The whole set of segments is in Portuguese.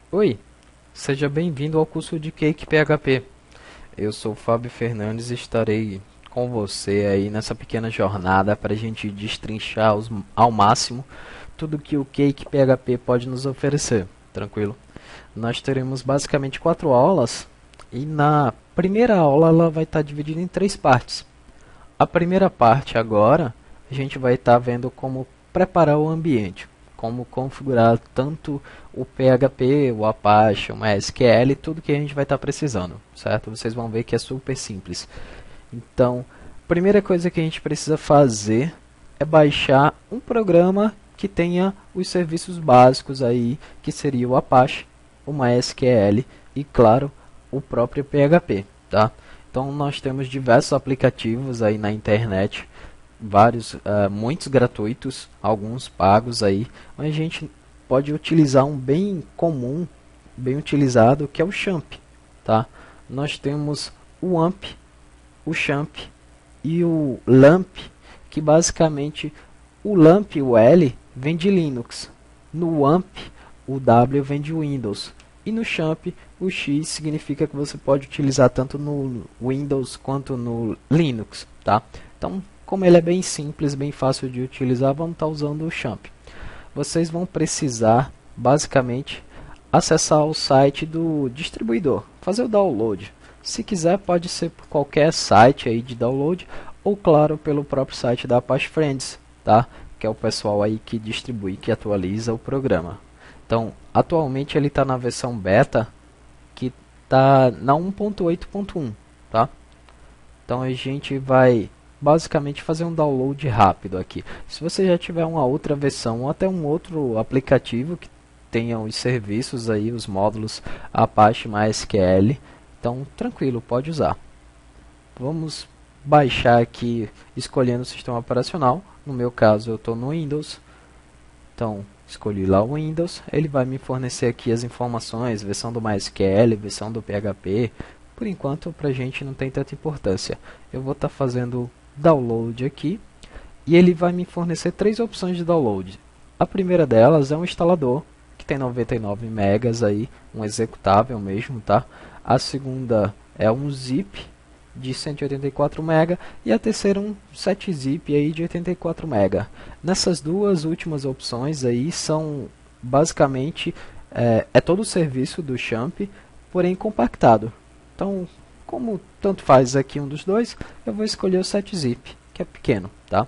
Oi, seja bem-vindo ao curso de Cake PHP. Eu sou o Fábio Fernandes e estarei com você aí nessa pequena jornada para a gente destrinchar ao máximo tudo que o Cake PHP pode nos oferecer. Tranquilo? Nós teremos basicamente 4 aulas e na primeira aula ela vai estar dividida em 3 partes. A primeira parte agora a gente vai estar vendo como preparar o ambiente, como configurar tanto o PHP, o Apache, o MySQL, tudo que a gente vai estar precisando, certo? Vocês vão ver que é super simples. Então, a primeira coisa que a gente precisa fazer é baixar um programa que tenha os serviços básicos aí, que seria o Apache, o MySQL e, claro, o próprio PHP, tá? Então nós temos diversos aplicativos aí na internet, vários, muitos gratuitos, alguns pagos aí, mas a gente pode utilizar um bem comum, bem utilizado, que é o Champ, tá? Nós temos o AMP, o Champ e o LAMP, que basicamente o LAMP, o L, vem de Linux. No AMP, o W vem de Windows. E no Champ, o X significa que você pode utilizar tanto no Windows quanto no Linux, tá? Então, como ele é bem simples, bem fácil de utilizar, vamos estar usando o Champ. Vocês vão precisar, basicamente, acessar o site do distribuidor, fazer o download. Se quiser, pode ser por qualquer site aí de download, ou claro, pelo próprio site da Apache Friends, tá? Que é o pessoal aí que distribui, que atualiza o programa. Então, atualmente ele está na versão beta, que está na 1.8.1, tá? Então a gente vai basicamente fazer um download rápido aqui. Se você já tiver uma outra versão ou até um outro aplicativo que tenha os serviços aí, os módulos Apache MySQL, então tranquilo, pode usar. Vamos baixar aqui escolhendo o sistema operacional. No meu caso eu estou no Windows, então escolhi lá o Windows. Ele vai me fornecer aqui as informações, versão do MySQL, versão do PHP. Por enquanto para a gente não tem tanta importância. Eu vou estar fazendo download aqui e ele vai me fornecer 3 opções de download. A primeira delas é um instalador que tem 99 megas aí, um executável mesmo, tá? A segunda é um zip de 184 MB e a terceira um 7-zip aí de 84 MB. Nessas duas últimas opções aí são basicamente todo o serviço do Champ, porém compactado. Então, como tanto faz aqui um dos dois, eu vou escolher o 7-zip, que é pequeno, tá?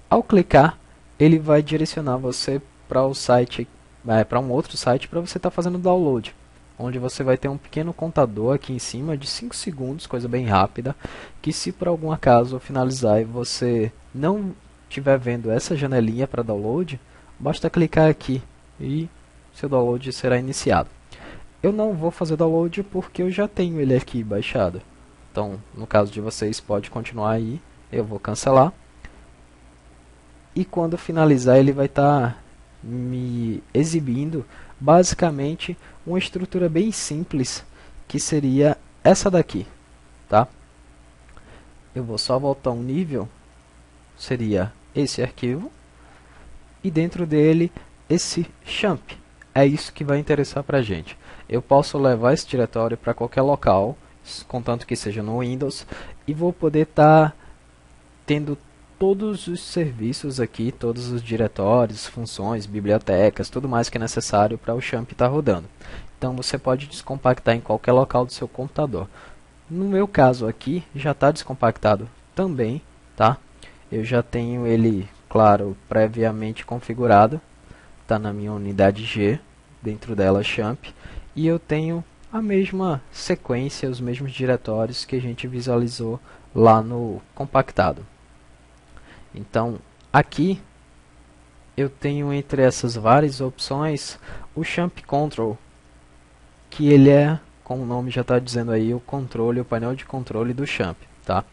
Ao clicar, ele vai direcionar você para o site, para um outro site para você estar fazendo download, onde você vai ter um pequeno contador aqui em cima de 5 segundos, coisa bem rápida, que se por algum acaso finalizar e você não estiver vendo essa janelinha para download, basta clicar aqui e seu download será iniciado. Eu não vou fazer download porque eu já tenho ele aqui baixado. Então, no caso de vocês, pode continuar aí, eu vou cancelar. E quando finalizar, ele vai estar me exibindo basicamente uma estrutura bem simples, que seria essa daqui, tá? Eu vou só voltar um nível, seria esse arquivo, e dentro dele esse champ. É isso que vai interessar para a gente. Eu posso levar esse diretório para qualquer local, contanto que seja no Windows, e vou poder estar tendo todos os serviços aqui, todos os diretórios, funções, bibliotecas, tudo mais que é necessário para o Champ estar rodando. Então você pode descompactar em qualquer local do seu computador. No meu caso aqui, já está descompactado também, tá? Eu já tenho ele, claro, previamente configurado. Está na minha unidade G, dentro dela Champ. E eu tenho a mesma sequência, os mesmos diretórios que a gente visualizou lá no compactado. Então, aqui eu tenho entre essas várias opções o Champ Control, que ele é, como o nome já está dizendo aí, o controle, o painel de controle do Champ, tá?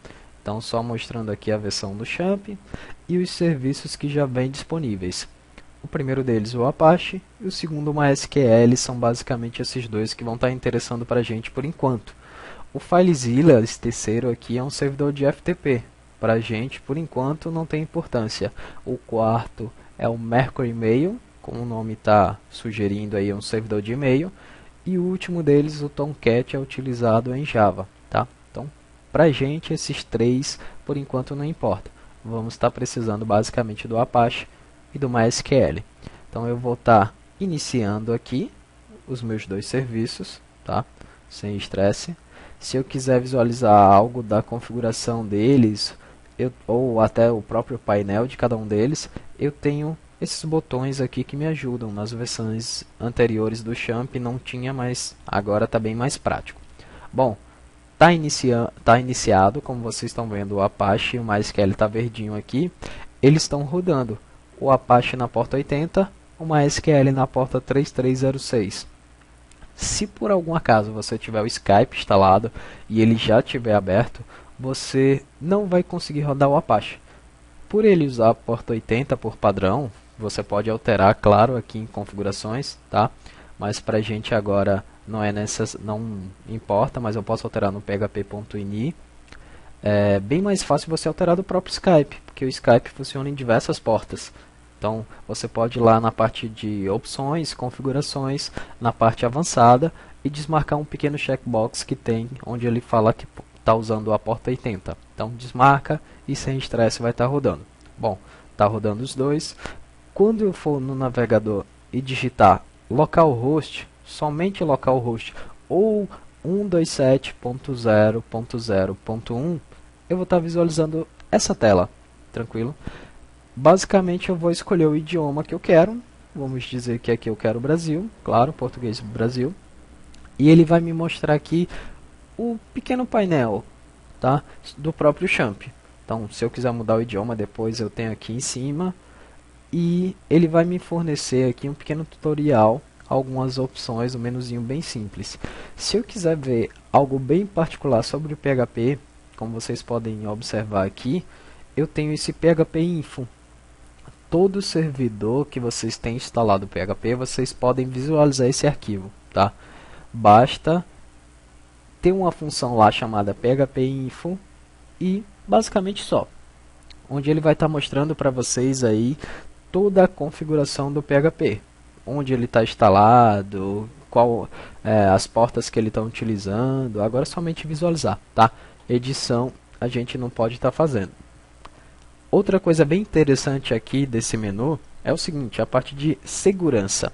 Então, só mostrando aqui a versão do Champ e os serviços que já vêm disponíveis. O primeiro deles, o Apache, e o segundo, o MySQL, são basicamente esses dois que vão estar interessando para a gente por enquanto. O FileZilla, esse terceiro aqui, é um servidor de FTP. Para a gente, por enquanto, não tem importância. O quarto é o Mercury Mail, como o nome está sugerindo aí, é um servidor de e-mail. E o último deles, o Tomcat, é utilizado em Java, tá? Então, pra gente, esses três, por enquanto, não importa. Vamos estar precisando basicamente do Apache e do MySQL. Então, eu vou estar iniciando aqui os meus dois serviços, tá? Sem estresse. Se eu quiser visualizar algo da configuração deles, ou até o próprio painel de cada um deles, eu tenho esses botões aqui que me ajudam. Nas versões anteriores do Champ não tinha, mas agora está bem mais prático. Bom, tá iniciado, como vocês estão vendo, o Apache e o MySQL está verdinho aqui. Eles estão rodando, o Apache na porta 80, o MySQL na porta 3306. Se por algum acaso você tiver o Skype instalado e ele já estiver aberto, você não vai conseguir rodar o Apache. Por ele usar a porta 80 por padrão, você pode alterar, claro, aqui em configurações, tá? Mas para a gente agora não importa, mas eu posso alterar no php.ini. É bem mais fácil você alterar do próprio Skype, porque o Skype funciona em diversas portas. Então, você pode ir lá na parte de opções, configurações, na parte avançada e desmarcar um pequeno checkbox que tem, onde ele fala que está usando a porta 80. Então, desmarca e sem estresse vai estar rodando. Bom, está rodando os dois. Quando eu for no navegador e digitar localhost, somente localhost ou 127.0.0.1, eu vou estar visualizando essa tela, tranquilo? Basicamente eu vou escolher o idioma que eu quero, vamos dizer que aqui eu quero Brasil, claro, português Brasil, e ele vai me mostrar aqui o pequeno painel, tá, do próprio Champ. Então, se eu quiser mudar o idioma, depois eu tenho aqui em cima, e ele vai me fornecer aqui um pequeno tutorial, algumas opções, um menuzinho bem simples. Se eu quiser ver algo bem particular sobre o PHP, como vocês podem observar aqui, eu tenho esse PHP Info. Todo servidor que vocês têm instalado o PHP, vocês podem visualizar esse arquivo, tá? Basta ter uma função lá chamada PHP Info e basicamente só, onde ele vai estar mostrando para vocês aí toda a configuração do PHP, onde ele está instalado, qual as portas que ele está utilizando. Agora é somente visualizar, tá? Edição a gente não pode estar fazendo. Outra coisa bem interessante aqui desse menu é o seguinte, a parte de segurança.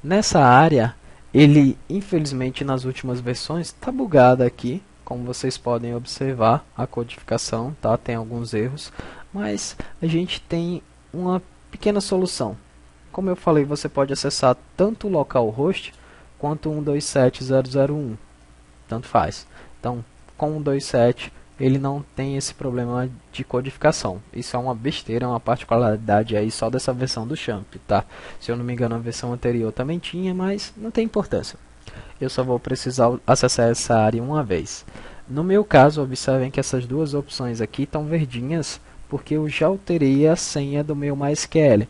Nessa área, ele infelizmente nas últimas versões está bugado aqui, como vocês podem observar, a codificação, tá? Tem alguns erros, mas a gente tem uma pequena solução. Como eu falei, você pode acessar tanto o localhost quanto 127.0.0.1, tanto faz. Então, com 127 ele não tem esse problema de codificação. Isso é uma besteira, é uma particularidade aí só dessa versão do Champ, tá? Se eu não me engano, a versão anterior também tinha, mas não tem importância. Eu só vou precisar acessar essa área uma vez. No meu caso, observem que essas duas opções aqui estão verdinhas, porque eu já alterei a senha do meu MySQL.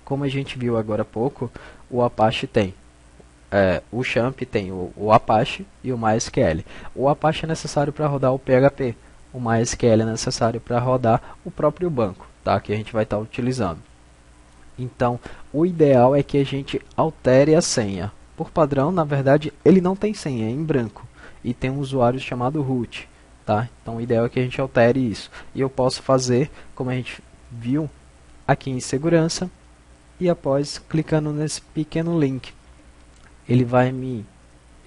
Como a gente viu agora há pouco, o Apache tem. O Champ tem o Apache e o MySQL. O Apache é necessário para rodar o PHP. O MySQL é necessário para rodar o próprio banco, tá? Que a gente vai estar utilizando. Então, o ideal é que a gente altere a senha. Por padrão, na verdade, ele não tem senha, é em branco. E tem um usuário chamado root, tá? Então, o ideal é que a gente altere isso. E eu posso fazer, como a gente viu, aqui em segurança. E após, clicando nesse pequeno link, ele vai me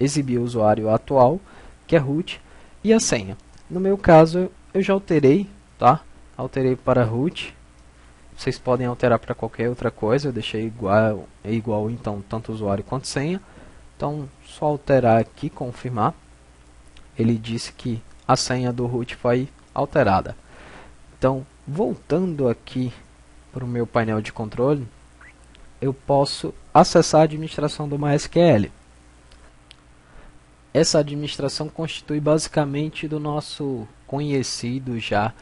exibir o usuário atual, que é root, e a senha. No meu caso, eu já alterei, tá? Alterei para root. Vocês podem alterar para qualquer outra coisa. Eu deixei igual então, tanto usuário quanto senha. Então, só alterar aqui, confirmar. Ele disse que a senha do root foi alterada. Então, voltando aqui para o meu painel de controle, eu posso acessar a administração do MySQL. Essa administração constitui basicamente do nosso conhecido já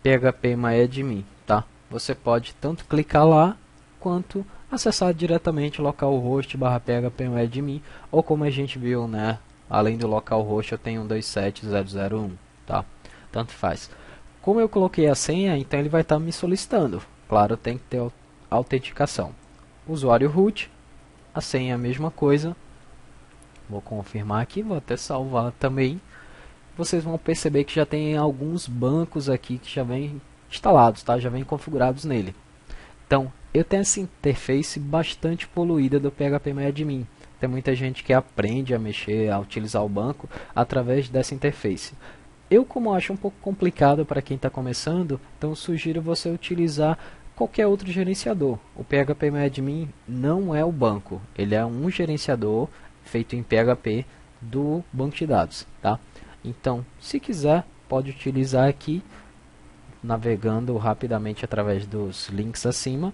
phpMyAdmin, tá? Você pode tanto clicar lá, quanto acessar diretamente localhost/phpMyAdmin, ou como a gente viu, né? Além do localhost eu tenho 127.0.0.1, tá? Tanto faz. Como eu coloquei a senha, então ele vai estar me solicitando. Claro, tem que ter autenticação. Usuário root, a senha é a mesma coisa, Vou confirmar aqui, vou até salvar também. Vocês vão perceber que já tem alguns bancos aqui que já vêm instalados, tá? Já vêm configurados nele. Então, eu tenho essa interface bastante poluída do PHPMyAdmin. Tem muita gente que aprende a mexer, a utilizar o banco através dessa interface. Eu, como acho um pouco complicado para quem está começando, então sugiro você utilizar qualquer outro gerenciador. O PHPMyAdmin não é o banco, ele é um gerenciador feito em PHP do banco de dados, tá? Então, se quiser, pode utilizar aqui, navegando rapidamente através dos links acima,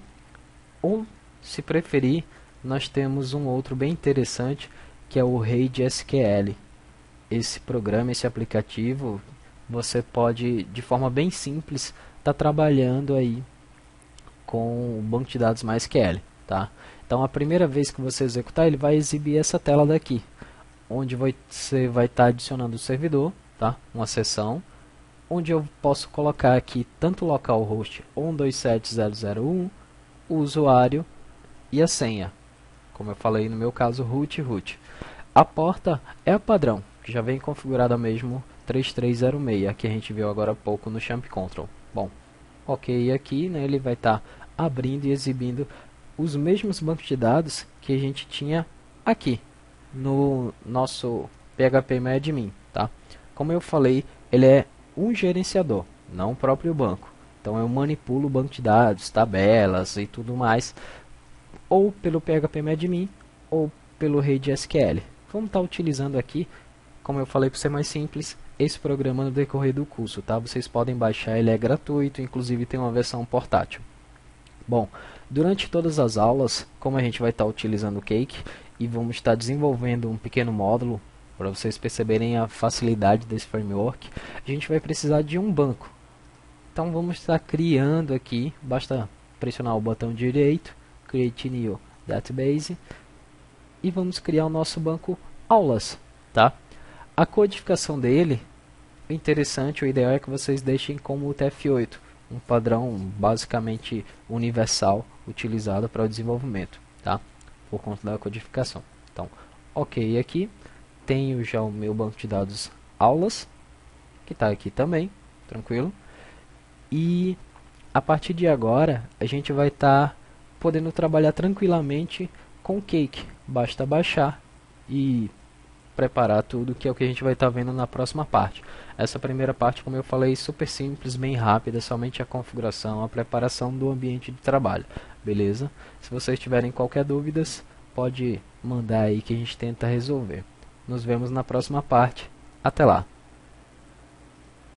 ou, se preferir, nós temos um outro bem interessante, que é o RaidSQL. Esse programa, esse aplicativo, você pode, de forma bem simples, estar trabalhando aí com o banco de dados MySQL, tá? Então, a primeira vez que você executar, ele vai exibir essa tela daqui, onde você vai estar adicionando o servidor, tá? Uma seção, onde eu posso colocar aqui tanto o localhost 127.0.0.1, o usuário e a senha. Como eu falei no meu caso, root. A porta é a padrão, que já vem configurada mesmo 3306, que a gente viu agora há pouco no Champ Control. Bom, ok aqui, né, ele vai estar abrindo e exibindo os mesmos bancos de dados que a gente tinha aqui no nosso PHPMyAdmin, tá? Como eu falei, ele é um gerenciador, não o próprio banco. Então eu manipulo o banco de dados, tabelas e tudo mais, ou pelo PHPMyAdmin ou pelo RaidSQL. Vamos estar utilizando aqui, como eu falei, para ser mais simples, esse programa no decorrer do curso, tá? Vocês podem baixar, ele é gratuito, inclusive tem uma versão portátil. Bom, durante todas as aulas, como a gente vai estar utilizando o Cake e vamos estar desenvolvendo um pequeno módulo para vocês perceberem a facilidade desse framework, a gente vai precisar de um banco. Então vamos estar criando aqui, basta pressionar o botão direito, Create New Database, e vamos criar o nosso banco aulas, tá? A codificação dele, o interessante, o ideal é que vocês deixem como UTF-8, um padrão basicamente universal utilizado para o desenvolvimento, tá? Por conta da codificação. Então, ok aqui, tenho já o meu banco de dados aulas, que está aqui também, tranquilo. E a partir de agora, a gente vai estar podendo trabalhar tranquilamente com o Cake. Basta baixar e preparar tudo, que é o que a gente vai estar vendo na próxima parte. Essa primeira parte, como eu falei, super simples, bem rápida, somente a configuração, a preparação do ambiente de trabalho, beleza? Se vocês tiverem qualquer dúvidas, pode mandar aí que a gente tenta resolver. Nos vemos na próxima parte. Até lá!